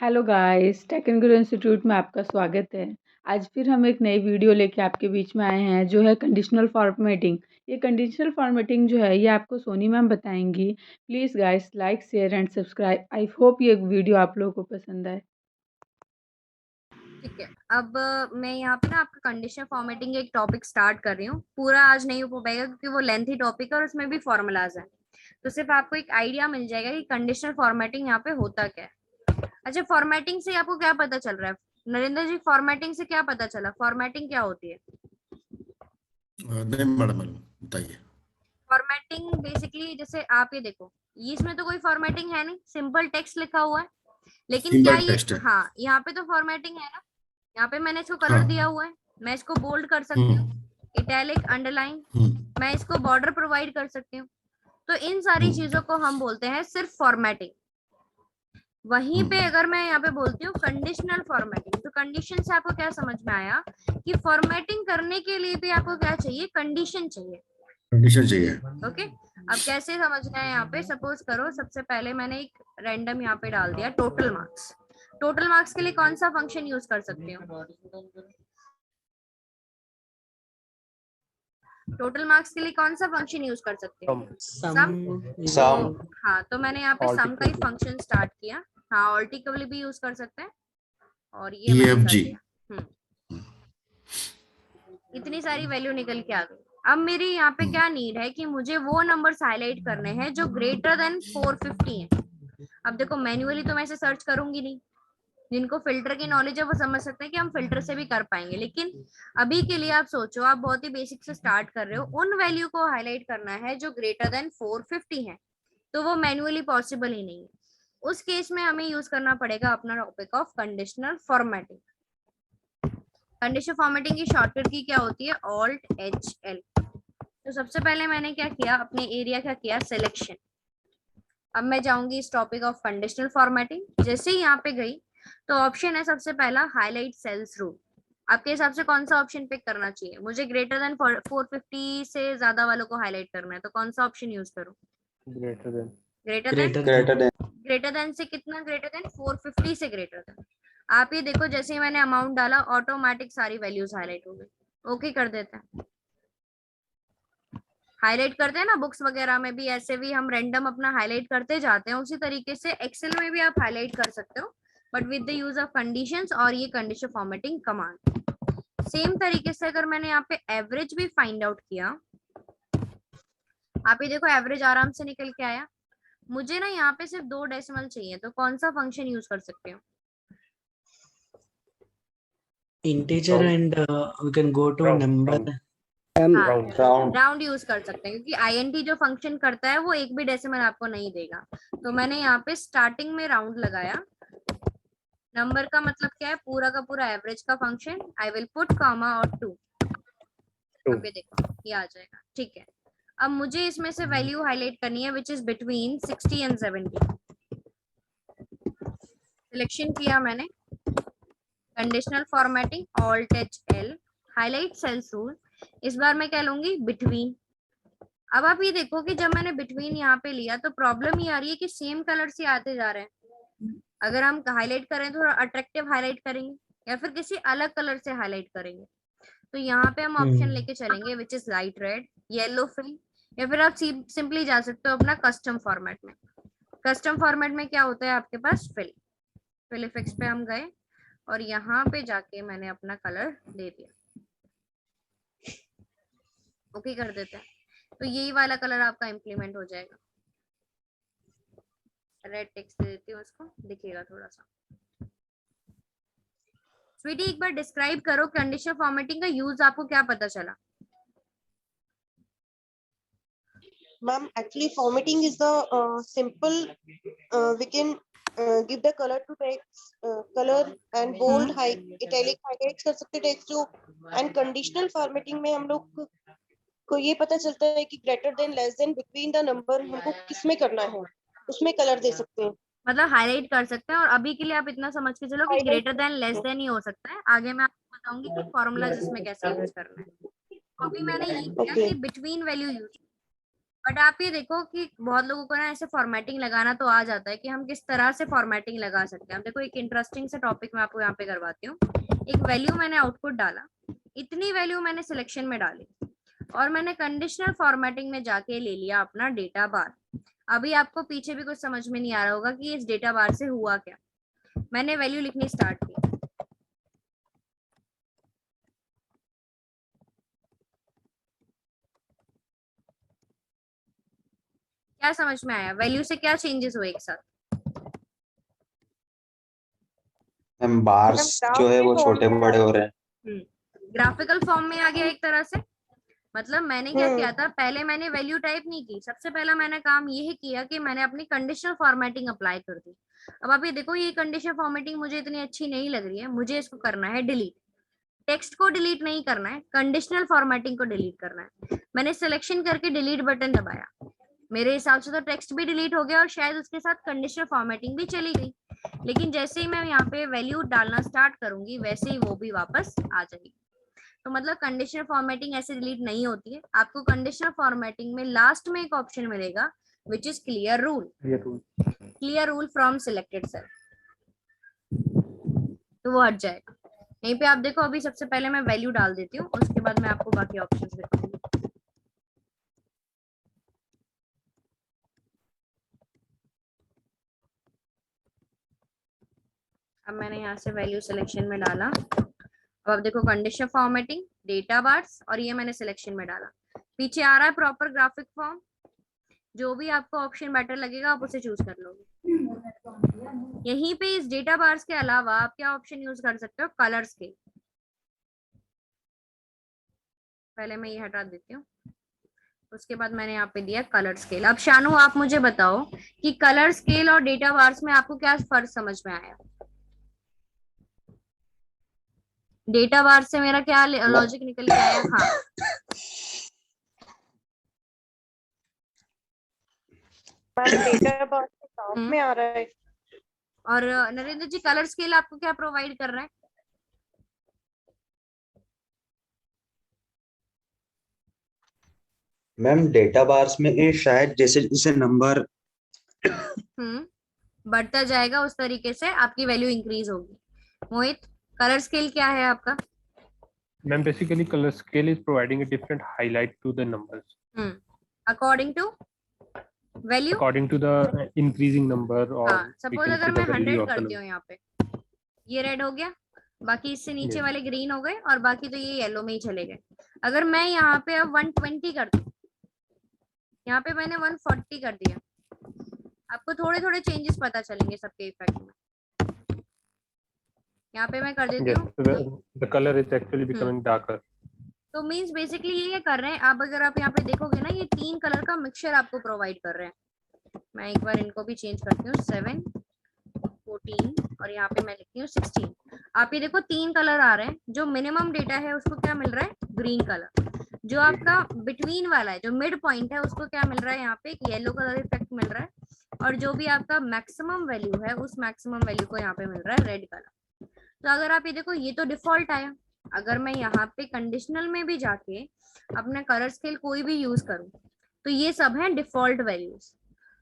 Hello guys, Tech and Grow Institute में आपका स्वागत है। आज फिर हम एक नई वीडियो लेके आपके बीच में आए हैं जो है कंडीशनल फॉर्मेटिंग। ये कंडीशनल फॉर्मेटिंग जो है ये आपको सोनी मैम बताएंगी। Please guys like share and subscribe. I hope ये वीडियो आप लोगों को पसंद आए। ठीक है। अब मैं यहाँ पे ना आपका कंडीशनल फॉर्मेटिंग एक टॉपिक स्टार्ट कर रही हूँ। पूरा आज नहीं हो पाएगा क्योंकि वो लेंथी टॉपिक है और उसमें भी फॉर्मूलाज है। तो सिर्फ आपको एक आइडिया मिल जाएगा कि कंडीशनल फॉर्मेटिंग यहाँ पे होता क्या है। अच्छा, फॉर्मेटिंग से आपको क्या पता चल रहा है नरेंद्र जी? फॉर्मेटिंग से क्या पता चला? फॉर्मेटिंग क्या होती है? नहीं मैडम, मैडम बताइए। फॉर्मेटिंग बेसिकली जैसे आप ये देखो, इसमें तो कोई फॉर्मेटिंग है नहीं, सिंपल टेक्स्ट लिखा हुआ है। लेकिन क्या सिंपल ये, टेक्स्ट है। हाँ यहाँ पे तो फॉर्मेटिंग है ना। यहाँ पे मैंने इसको कलर दिया हाँ। हुआ है, मैं इसको बोल्ड कर सकती हूँ, हम्म। इटैलिक, अंडरलाइन, हम्म। मैं इसको बॉर्डर प्रोवाइड कर सकती हूँ। तो इन सारी चीजों को हम बोलते हैं सिर्फ फॉर्मेटिंग। वहीं पे हम्म। अगर मैं यहाँ पे बोलती हूँ कंडीशनल फॉर्मेटिंग, तो कंडीशन से आपको क्या समझ में आया कि फॉर्मेटिंग करने के लिए भी आपको क्या चाहिए? कंडीशन चाहिए। कंडीशन चाहिए। ओके, अब कैसे समझना है? यहाँ पे सपोज करो, सबसे पहले मैंने एक रैंडम यहाँ पे डाल दिया टोटल मार्क्स। टोटल मार्क्स के लिए कौन सा फंक्शन यूज कर सकती हूँ? टोटल मार्क्स के लिए कौन सा फंक्शन यूज कर सकते हैं? सम। हाँ, तो मैंने यहाँ पे सम का ही फंक्शन स्टार्ट किया। हाँ, ऑल्टिकली भी यूज कर सकते हैं और ये मैंने कर EFG। दिया। इतनी सारी वैल्यू निकल के आ गई। अब मेरी यहाँ पे क्या नीड है कि मुझे वो नंबर्स हाईलाइट करने हैं जो ग्रेटर देन 450 है। अब देखो, मैन्युअली तो मैं ऐसे सर्च करूंगी नहीं। जिनको फिल्टर की नॉलेज है वो समझ सकते हैं कि हम फिल्टर से भी कर पाएंगे, लेकिन अभी के लिए आप सोचो, आप बहुत ही बेसिक से स्टार्ट कर रहे हो, उन वैल्यू को हाईलाइट करना है जो ग्रेटर देन 450 है। तो वो मैन्युअली पॉसिबल ही नहीं है। उस केस में हमें यूज करना पड़ेगा अपना topic of conditional formatting. Conditional formatting की शॉर्टकट की क्या होती है? Alt H L. तो सबसे पहले मैंने क्या किया, अपने एरिया क्या किया, सिलेक्शन। अब मैं जाऊंगी इस टॉपिक ऑफ कंडीशनल फॉर्मेटिंग। जैसे ही यहाँ पे गई तो ऑप्शन है सबसे पहला हाईलाइट सेल्स रूल। आपके हिसाब से कौन सा ऑप्शन पिक करना चाहिए? मुझे ग्रेटर देन 450 से ज्यादा वालों को हाईलाइट करना है, तो कौन सा ऑप्शन यूज करूं? Greater than. Greater than. Greater than से कितना? ग्रेटर देन 450 से ग्रेटर देन। आप ये देखो, जैसे ही मैंने अमाउंट डाला ऑटोमेटिक सारी वैल्यूज हाईलाइट हो गई। ओके कर देते हैं। हाईलाइट करते हैं ना बुक्स वगैरह में भी, ऐसे भी हम रैंडम अपना हाईलाइट करते जाते हैं। उसी तरीके से एक्सेल में भी आप हाईलाइट कर सकते हो, but with the use of conditions और ये कंडीशन फॉर्मेटिंग कमांड। सेम तरीके से अगर मैंने यहाँ पे एवरेज भी फाइंड आउट किया, आप ये देखो एवरेज आराम से निकल के आया। मुझे ना यहाँ पे सिर्फ 2 डेसिमल चाहिए, तो कौन सा फंक्शन यूज कर सकते हो? Integer and we can go to number. Round use कर सकते हैं, क्योंकि आईएनटी जो फंक्शन करता है वो एक भी डेसिमल आपको नहीं देगा। तो मैंने यहाँ पे स्टार्टिंग में राउंड लगाया। नंबर का मतलब क्या है? पूरा का पूरा एवरेज का function. I will put comma और 2। अब ये देखो ये आ जाएगा। ठीक है, अब मुझे इसमें से वैल्यू हाईलाइट करनी है which is between 60 and 70। Selection किया मैंने, conditional formatting, alt H L, highlight cells rule. इस बार मैं क्या लूंगी? बिटवीन। अब आप ये देखो कि जब मैंने बिटवीन यहाँ पे लिया तो प्रॉब्लम ये आ रही है कि सेम कलर से आते जा रहे हैं। अगर हम हाईलाइट करें तो थोड़ा अट्रैक्टिव हाईलाइट करेंगे या फिर किसी अलग कलर से हाईलाइट करेंगे। तो यहाँ पे हम ऑप्शन लेके चलेंगे which is light red, yellow fill, या फिर आप सिंपली जा सकते हो अपना कस्टम फॉर्मेट में। कस्टम फॉर्मेट में क्या होता है आपके पास? फिल इफेक्ट्स पे हम गए और यहाँ पे जाके मैंने अपना कलर दे दिया। ओके कर देते हैं, तो यही वाला कलर आपका इम्प्लीमेंट हो जाएगा। रेड टेक्स्ट दे देती हूँ, उसको दिखेगा थोड़ा सा। स्वीटी एक बार डिस्क्राइब करो कंडीशनल फॉर्मेटिंग का यूज, आपको क्या पता चला? Ma'am, actually formatting is the simple, we can give the color to text, color and bold, high, italic, highlight कर सकते text जो, and conditional formatting में हम लोग को ये पता चलता है कि greater than, less than, between the number हमको किसमें करना है, उसमें कलर दे सकते हैं, मतलब हाईलाइट कर सकते हैं। और अभी के लिए आप इतना समझ के चलो कि ग्रेटर देन लेस देन ही हो सकता है। आगे मैं आपको बताऊंगी कि फॉर्मूला जिसमें कैसे यूज करना है। अभी मैंने ये किया कि बिटवीन वैल्यू यूज। बट आप ये देखो कि बहुत लोगों को ना ऐसे फॉर्मेटिंग लगाना तो आ जाता है कि हम किस तरह से फॉर्मेटिंग लगा सकते हैं। अब देखो एक इंटरेस्टिंग से टॉपिक मैं आपको यहाँ पे करवाती हूँ। एक वैल्यू मैंने आउटपुट डाला, इतनी वैल्यू मैंने सिलेक्शन में डाली और मैंने कंडीशनल फॉर्मेटिंग में जाके ले लिया अपना डेटा बार। अभी आपको पीछे भी कुछ समझ में नहीं आ रहा होगा कि इस डेटा बार से हुआ क्या। मैंने वैल्यू लिखनी स्टार्ट की, क्या समझ में आया? वैल्यू से क्या चेंजेस हुए एक साथ? मैम बार्स जो है वो छोटे बड़े हो रहे हैं। ग्राफिकल फॉर्म में आ गया एक तरह से। मतलब मैंने क्या किया था, पहले मैंने वैल्यू टाइप नहीं की, सबसे पहला मैंने काम यही किया कि मैंने अपनी कंडीशनल फॉर्मेटिंग अप्लाई कर दी। अब आप ये देखो, ये कंडीशनल फॉर्मेटिंग मुझे इतनी अच्छी नहीं लग रही है, मुझे इसको करना है डिलीट। टेक्स्ट को डिलीट नहीं करना है, कंडीशनल फॉर्मेटिंग को डिलीट करना है। मैंने सिलेक्शन करके डिलीट बटन दबाया, मेरे हिसाब से तो टेक्स्ट भी डिलीट हो गया और शायद उसके साथ कंडीशनल फॉर्मेटिंग भी चली गई। लेकिन जैसे ही मैं यहाँ पे वैल्यू डालना स्टार्ट करूंगी वैसे ही वो भी वापस आ जाएगी। तो मतलब कंडीशनल फॉर्मेटिंग ऐसे डिलीट नहीं होती है। आपको कंडीशनल फॉर्मेटिंग में लास्ट में एक ऑप्शन मिलेगा which is clear rule, clear rule from selected cell, तो वो हट जाएगा। यहीं पे आप देखो, अभी सबसे पहले मैं वैल्यू डाल देती हूँ, उसके बाद मैं आपको बाकी ऑप्शंस दिखाऊंगी। अब मैंने यहाँ से वैल्यू सिलेक्शन में डाला। अब आप देखो कंडीशनल फॉर्मेटिंग, डेटा बार्स, और ये मैंने सिलेक्शन में डाला। पीछे आ रहा है प्रॉपर ग्राफिक फॉर्म। जो भी आपको ऑप्शन बेटर लगेगा आप उसे चूज कर लोगे। यहीं पे इस डेटा बार्स के अलावा आप क्या ऑप्शन यूज कर सकते हो, कलर स्केल। पहले मैं ये हटा देती हूँ, उसके बाद मैंने यहाँ पे दिया कलर स्केल। अब शानू आप मुझे बताओ कि कलर स्केल और डेटा बार्स में आपको क्या फर्क समझ में आया? डेटा बार से मेरा क्या लॉजिक निकल के आया? हाँ डेटा बार टॉप में आ रहा है। और नरेंद्र जी कलर स्केल आपको क्या प्रोवाइड कर रहा है? मैम डेटा बार्स में ये शायद जैसे जैसे नंबर बढ़ता जाएगा उस तरीके से आपकी वैल्यू इंक्रीज होगी। मोहित, कलर स्केल क्या है आपका? Ma'am, basically color scale is providing a different highlight to the numbers. According to value, According to the increasing number or हाँ we सपोज can अगर say मैं the value 100 of the करती number. हूँ, यहाँ पे ये रेड हो गया, बाकी इससे नीचे Yes. वाले ग्रीन हो गए और बाकी तो ये येलो में ही चले गए। अगर मैं यहाँ पे अब 120 कर दूं, यहाँ पे मैंने 140 कर दिया, आपको थोड़े थोड़े चेंजेस पता चलेंगे सबके इफेक्ट में। यहाँ पे मैं कर देती Yes, हूँ, the color is actually becoming darker. तो मीन्स बेसिकली ये क्या कर रहे हैं आप, अगर आप यहाँ पे देखोगे ना, ये 3 कलर का मिक्सचर आपको प्रोवाइड कर रहे हैं। मैं एक बार इनको भी चेंज करती हूँ, 7, 14 और यहाँ पे मैं लिखती हूँ 16। आप ये देखो 3 कलर आ रहे हैं। जो मिनिमम डेटा है उसको क्या मिल रहा है, ग्रीन कलर। जो आपका बिटवीन वाला है, जो मिड पॉइंट है, उसको क्या मिल रहा है, यहाँ पे एक येलो कलर इफेक्ट मिल रहा है। और जो भी आपका मैक्सिमम वैल्यू है उस मैक्सिमम वैल्यू को यहाँ पे मिल रहा है रेड कलर। तो अगर आप ये देखो, ये तो डिफॉल्ट आया। अगर मैं यहाँ पे कंडीशनल में भी जाके अपना कलर स्केल कोई भी यूज करूँ तो ये सब है डिफॉल्ट वैल्यूज।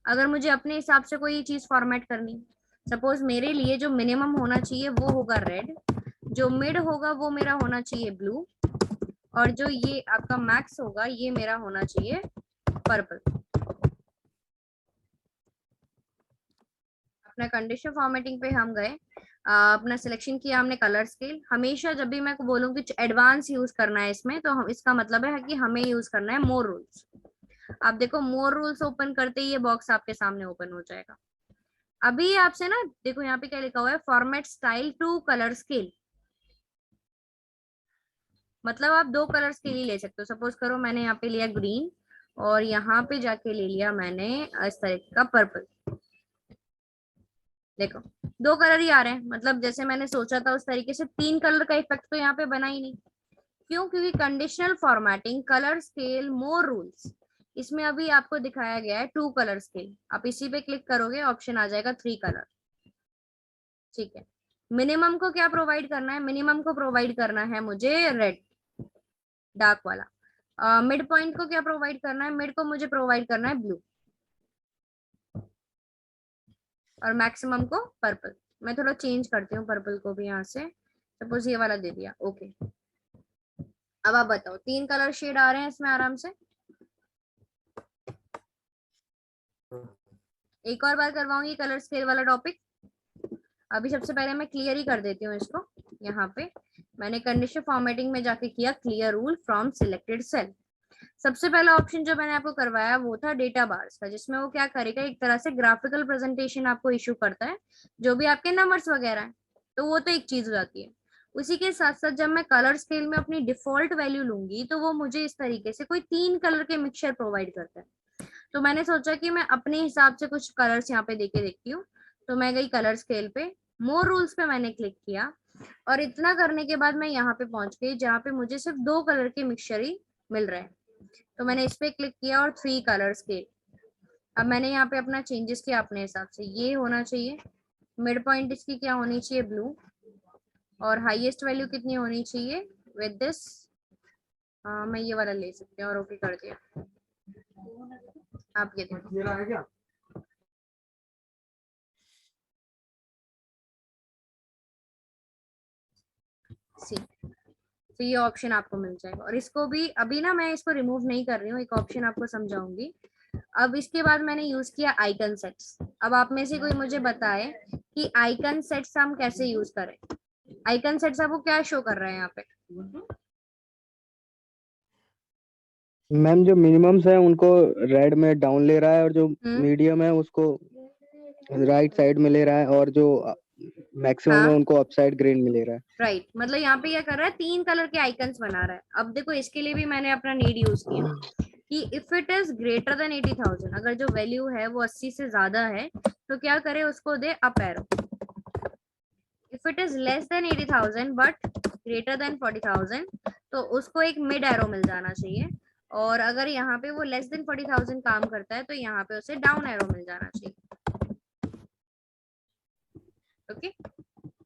अगर मुझे अपने हिसाब से कोई चीज फॉर्मेट करनी, सपोज मेरे लिए जो मिनिमम होना चाहिए वो होगा रेड, जो मिड होगा वो मेरा होना चाहिए ब्लू, और जो ये आपका मैक्स होगा ये मेरा होना चाहिए पर्पल। अपना कंडीशनल फॉर्मेटिंग पे हम गए, अपना सिलेक्शन किया हमने कलर स्केल। हमेशा जब भी मैं बोलूँ कि एडवांस यूज करना है इसमें, तो हम इसका मतलब है कि हमें यूज करना है मोर रूल्स। आप देखो मोर रूल्स ओपन करते ही ये बॉक्स आपके सामने ओपन हो जाएगा। अभी आपसे ना देखो यहाँ पे क्या लिखा हुआ है, format style to colour scale. मतलब आप 2 कलर स्केल ही ले सकते हो। सपोज करो मैंने यहाँ पे लिया ग्रीन और यहाँ पे जाके ले लिया मैंने इस तरीके का पर्पल। देखो 2 कलर ही आ रहे हैं, मतलब जैसे मैंने सोचा था उस तरीके से 3 कलर का इफेक्ट तो यहाँ पे बना ही नहीं। क्यों? क्योंकि कंडीशनल फॉर्मेटिंग, कलर स्केल, मोर रूल्स, इसमें अभी आपको दिखाया गया है 2 कलर स्केल। आप इसी पे क्लिक करोगे ऑप्शन आ जाएगा 3 कलर। ठीक है, मिनिमम को क्या प्रोवाइड करना है, मिनिमम को प्रोवाइड करना है मुझे रेड डार्क वाला। मिड पॉइंट को क्या प्रोवाइड करना है, मिड को मुझे प्रोवाइड करना है ब्लू और मैक्सिमम को पर्पल। मैं थोड़ा चेंज करती हूँ पर्पल को भी यहाँ से, सपोज ये वाला दे दिया। ओके, अब आप बताओ 3 कलर शेड आ रहे हैं इसमें आराम से। एक और बार करवाऊंगी कलर स्केल वाला टॉपिक। अभी सबसे पहले मैं क्लियर ही कर देती हूँ इसको। यहाँ पे मैंने कंडीशनल फॉर्मेटिंग में जाके किया clear rule from selected cell. सबसे पहला ऑप्शन जो मैंने आपको करवाया वो था डेटा बार्स का, जिसमें वो क्या करेगा, एक तरह से ग्राफिकल प्रेजेंटेशन आपको इशू करता है, जो भी आपके नंबर्स वगैरह है। तो वो तो एक चीज हो जाती है। उसी के साथ साथ जब मैं कलर स्केल में अपनी डिफॉल्ट वैल्यू लूंगी तो वो मुझे इस तरीके से कोई 3 कलर के मिक्सचर प्रोवाइड करता है। तो मैंने सोचा कि मैं अपने हिसाब से कुछ कलर्स यहाँ पे देके देखती हूँ। तो मैं गई कलर स्केल पे, मोर रूल्स पे मैंने क्लिक किया और इतना करने के बाद मैं यहाँ पे पहुंच गई जहाँ पे मुझे सिर्फ 2 कलर के मिक्सचर ही मिल रहे हैं। तो मैंने इस पे क्लिक किया और 3 कलर्स के। अब मैंने यहाँ पे अपना चेंजेस किया अपने हिसाब से। ये होना चाहिए मिड पॉइंट, इसकी क्या होनी चाहिए, ब्लू, और हाईएस्ट वैल्यू कितनी होनी चाहिए विद दिस, मैं ये वाला ले सकती हूँ और ओके कर दिया। आप ये देखो, सी, तो ये ऑप्शन आपको मिल जाएगा। और इसको भी अभी ना मैं इसको रिमूव नहीं कर रही हूँ, एक ऑप्शन आपको समझाऊंगी। अब इसके बाद मैंने यूज किया आइकन सेट्स। अब आप में से कोई मुझे बताए कि आइकन सेट्स हम कैसे यूज करें। आइकन सेट्स आपको क्या शो कर रहा है यहाँ पे? मैम जो मिनिमम्स है उनको रेड में डाउन ले रहा है और जो मीडियम है उसको राइट साइड में ले रहा है और जो मैक्सिमम है उनको अपसाइड ग्रीन में ले रहा है। राइट, मतलब यहाँ पे क्या कर रहा है, 3 कलर के आइकन्स बना रहा है। अब देखो इसके लिए भी मैंने अपना नीड यूज किया कि if it is greater than 80,000, अगर जो वैल्यू है वो 80 से ज्यादा है तो क्या करे, उसको the up arrow. If it is less than 80,000 but greater than 40,000 तो उसको एक मिड एरो मिल जाना चाहिए। और अगर यहाँ पे वो लेस देन 40,000 काम करता है तो यहाँ पे उसे डाउन एरो मिल जाना चाहिए। ओके,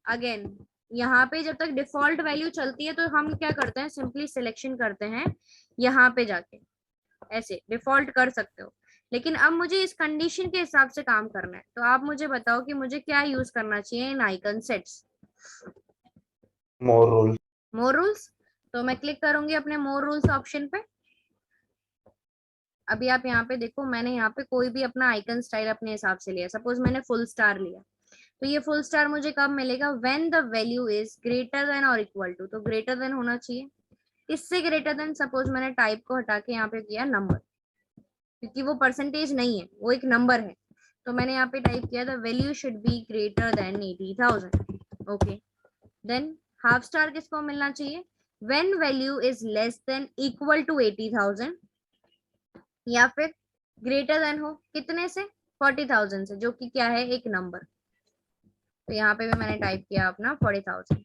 अगेन यहाँ पे जब तक डिफॉल्ट वैल्यू चलती है तो हम क्या करते हैं, सिंपली सिलेक्शन करते हैं यहाँ पे जाके, ऐसे डिफॉल्ट कर सकते हो। लेकिन अब मुझे इस कंडीशन के हिसाब से काम करना है, तो आप मुझे बताओ कि मुझे क्या यूज करना चाहिए इन आइकन सेट्स। मोर रूल। मोर रूल्स, तो मैं क्लिक करूंगी अपने मोर रूल्स ऑप्शन पे। अभी आप यहाँ पे देखो, मैंने यहाँ पे कोई भी अपना आइकन स्टाइल अपने हिसाब से लिया। सपोज मैंने फुल स्टार लिया, तो ये फुल स्टार मुझे कब मिलेगा, when the value is greater then और इक्वल टू, तो ग्रेटर देन होना चाहिए। इससे ग्रेटर देन, सपोज मैंने टाइप को हटा के यहाँ पे किया नंबर, क्योंकि वो परसेंटेज नहीं है, वो एक नंबर है। तो मैंने यहाँ पे टाइप किया the value should be greater than 80,000। Okay, then half star किसको मिलना चाहिए, when value is less than equal to 80,000 या फिर ग्रेटर देन हो कितने से, 40,000 से, जो कि क्या है, एक नंबर। तो यहाँ पे भी मैंने टाइप किया अपना 40,000।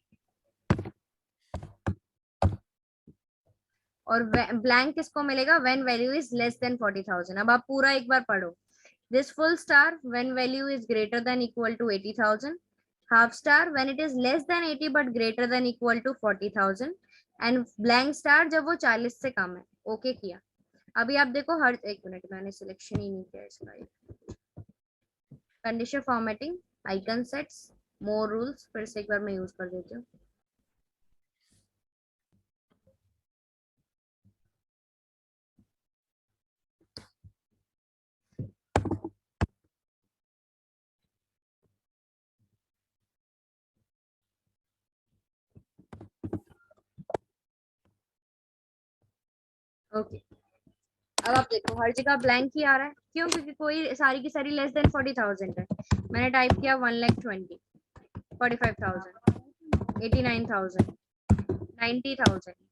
और ब्लैंक किसको मिलेगा, when value is less than 40,000। अब आप पूरा एक बार पढ़ो, this full star when value is greater than equal to 80,000, half star when it is less than 80 but greater than equal to 40,000, and blank star जब वो 40 से कम है। ओके किया। अभी आप देखो, हर एक मिनट, मैंने सिलेक्शन ही नहीं किया इसका। कंडीशन फॉर्मेटिंग, आइकन सेट्स, मोर रूल्स, फिर से एक बार मैं यूज कर देती हूँ। ओके, अब आप देखो हर जगह ब्लैंक ही आ रहा है, क्यों, क्योंकि कोई सारी की सारी लेस देन 40,000 है। मैंने टाइप किया 1,20,000, 45,000, 89,000, 90,000,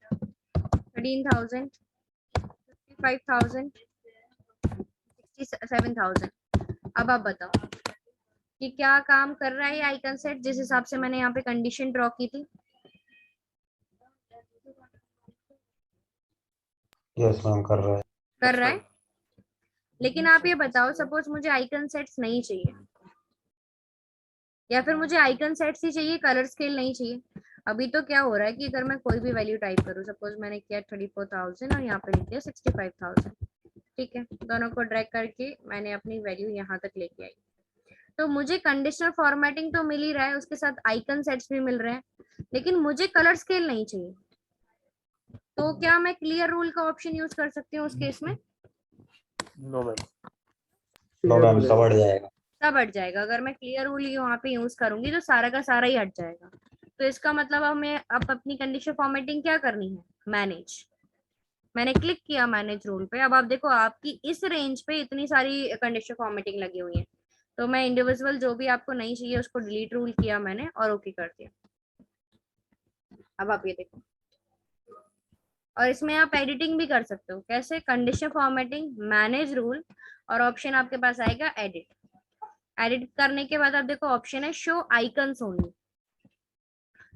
13,000, 55,000, 67,000। अब आप बताओ कि क्या काम कर रहा है ये आइकन सेट जिस हिसाब से मैंने यहाँ पे कंडीशन ड्रॉ की थी। यस मैम, कर रहा है। लेकिन आप ये बताओ, सपोज मुझे आइकन सेट्स नहीं चाहिए, या फिर मुझे आइकन सेट्स ही चाहिए, कलर स्केल नहीं चाहिए। अभी तो क्या हो रहा है कि अगर मैं कोई भी वैल्यू टाइप करूँ, सपोज मैंने किया 34,000 और यहाँ पे लिख दिया 65,000, ठीक है, दोनों को ड्रैग करके मैंने अपनी वैल्यू यहाँ तक लेके आई। तो मुझे कंडीशनल फॉर्मेटिंग तो मिल ही रहा है, उसके साथ आइकन सेट्स भी मिल रहे हैं, लेकिन मुझे कलर स्केल नहीं चाहिए। तो क्या मैं क्लियर रूल का ऑप्शन यूज कर सकती हूँ उस केस में? No ma'am. नो मैम, सब हट जाएगा। सब हट जाएगा। अगर मैं क्लियर रूल यहाँ पे यूज करूंगी तो सारा का सारा ही हट जाएगा। तो इसका मतलब हमें अब अपनी कंडीशन फॉर्मेटिंग क्या करनी है? मैनेज। मैंने क्लिक किया मैनेज रूल पे। अब आप देखो आपकी इस रेंज पे इतनी सारी कंडीशन फॉर्मेटिंग लगी हुई है। तो मैं इंडिविजुअल जो भी आपको नहीं चाहिए उसको डिलीट रूल किया मैंने और ओके कर दिया। अब आप ये देखो, और इसमें आप एडिटिंग भी कर सकते हो। कैसे? कंडीशन फॉर्मेटिंग, मैनेज रूल, और ऑप्शन आपके पास आएगा एडिट। एडिट करने के बाद आप देखो ऑप्शन है शो आइकन्स ओनली।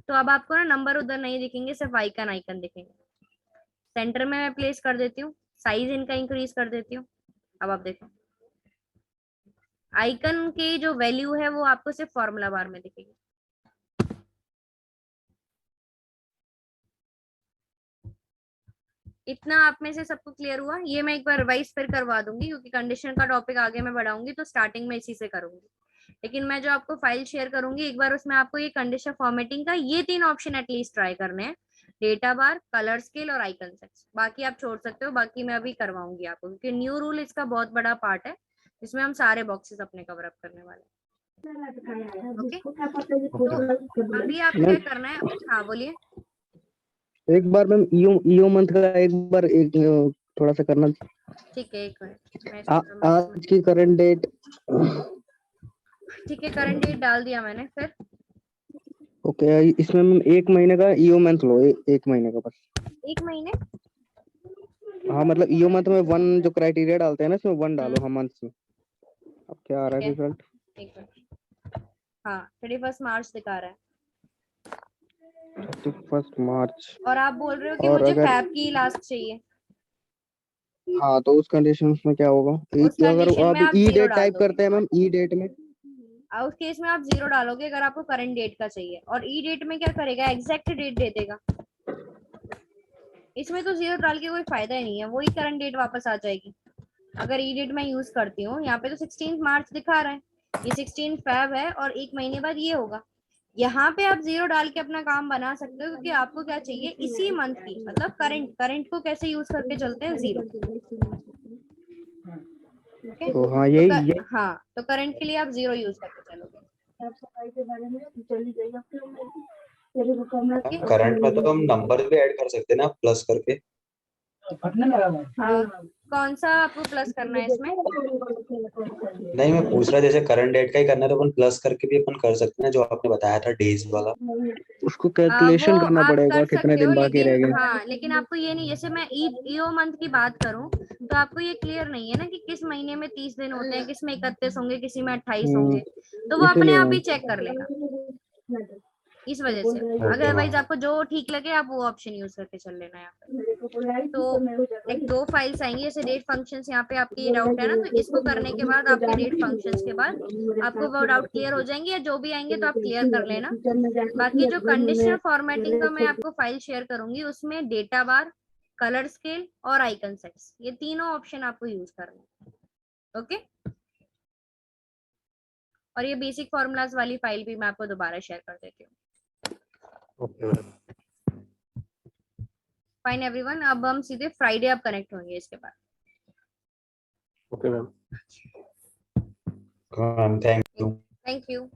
तो अब आपको ना नंबर उधर नहीं दिखेंगे, सिर्फ आइकन आइकन दिखेंगे। सेंटर में मैं प्लेस कर देती हूँ, साइज इनका इंक्रीज कर देती हूँ। अब आप देखो आइकन की जो वैल्यू है वो आपको सिर्फ फॉर्मूला बार में दिखेगी। इतना आप में से सबको क्लियर हुआ? ये मैं एक बार रिवाइज फिर करवा दूंगी, क्योंकि कंडीशन का टॉपिक आगे मैं बढ़ाऊंगी तो स्टार्टिंग में इसी से करूंगी। लेकिन मैं जो आपको फाइल शेयर करूंगी एक बार, उसमें आपको ये कंडीशन फॉर्मेटिंग का ये 3 ऑप्शन एटलीस्ट ट्राई करने हैं, डेटा बार, कलर स्केल और आइकन सेट्स। बाकी आप छोड़ सकते हो, बाकी मैं अभी करवाऊंगी आपको, क्योंकि न्यू रूल इसका बहुत बड़ा पार्ट है, इसमें हम सारे बॉक्सेस अपने कवर अप करने वाले हैं। ओके, तो अभी आप क्या करना है? हाँ बोलिए। एक बार मैम ईओ मंथ का एक बार थोड़ा सा करना। ठीक है, एक मिनट मैं इसको आज की करंट डेट। ठीक है, करंट डेट डाल दिया मैंने। फिर ओके, इसमें मैम 1 महीने का ईओ मंथ लो, 1 महीने का बस। 1 महीने? हाँ मतलब ईओ मंथ में 1 जो क्राइटेरिया डालते हैं ना, इसमें 1 डालो। हाँ मंथ में अब क्या आ रहा है रिजल्ट? एक मिनट। हाँ 31 मार्च दिखा रहा है। 31 मार्च। और आप बोल रहे हो कि और मुझे अगर फैब की लास्ट चाहिए। हाँ तो उस कंडीशन में क्या होगा? उस अगर कंडीशन में आप आप ई 0 डेट डाल टाइप दोगे। करते हैं मैम, ई डेट में उस केस में आप 0 डालोगे अगर आपको करंट डेट का चाहिए। और ई डेट में क्या करेगा? एग्जैक्ट डेट दे देगा। इसमें तो 0 डाल के कोई फायदा ही नहीं है, वही करंट डेट वापस आ जाएगी। अगर ई डेट मैं यूज करती हूँ, यहाँ पे तो 16 मार्च दिखा रहा है, ये 16 फेब है और 1 महीने बाद ये होगा। यहाँ पे आप 0 डाल के अपना काम बना सकते हो, क्योंकि आपको क्या चाहिए? इसी मंथ की, मतलब करंट को कैसे यूज करके चलते हैं? 0। ओके, तो हाँ यही हाँ तो करंट के लिए आप 0 यूज करके चलोगे। करंट में तो हम नंबर भी ऐड कर सकते हैं ना, प्लस करके। कौन सा आपको प्लस करना है इसमें? नहीं, मैं पूछ रहा जैसे करंट डेट का ही करना है तो अपन प्लस करके भी अपन कर सकते हैं, जो आपने बताया था डेज वाला। उसको वो कैलकुलेशन करना आप पड़ेगा कर कितने सकते हो, दिन बाकी रह लेकिन गए। हाँ, लेकिन आपको ये नहीं, जैसे मैं ईओ मंथ की बात करूं तो आपको ये क्लियर नहीं है ना कि किस महीने में 30 दिन होते हैं, किस में 31 होंगे, किसी में 28 होंगे। तो वो अपने इसीलिए आप मैम ही चेक कर लेगा, इस वजह से। Okay otherwise ma'am. आपको जो ठीक लगे आप वो ऑप्शन यूज करके चल लेना यहाँ पे। तो एक 2 फाइल्स आएंगी, जैसे डेट फंक्शंस। यहाँ पे आपकी ये डाउट है ना, तो इसको करने के बाद आपके डेट फंक्शंस के बाद आपको वो डाउट क्लियर हो जाएंगे, या जो भी आएंगे तो आप क्लियर कर लेना। बाकी जो कंडीशनल फॉर्मेटिंग का मैं आपको फाइल शेयर करूंगी, उसमें डेटा बार, कलर स्केल और आइकन सेट्स, ये तीनों ऑप्शन आपको यूज करना है। ओके, और ये बेसिक फॉर्मूलाज वाली फाइल भी मैं आपको दोबारा शेयर कर देती हूँ। Okay ma'am. फाइन एवरीवन, अब हम सीधे फ्राइडे अब कनेक्ट होंगे इसके बाद। Okay ma'am. Ma'am thank you. Thank you.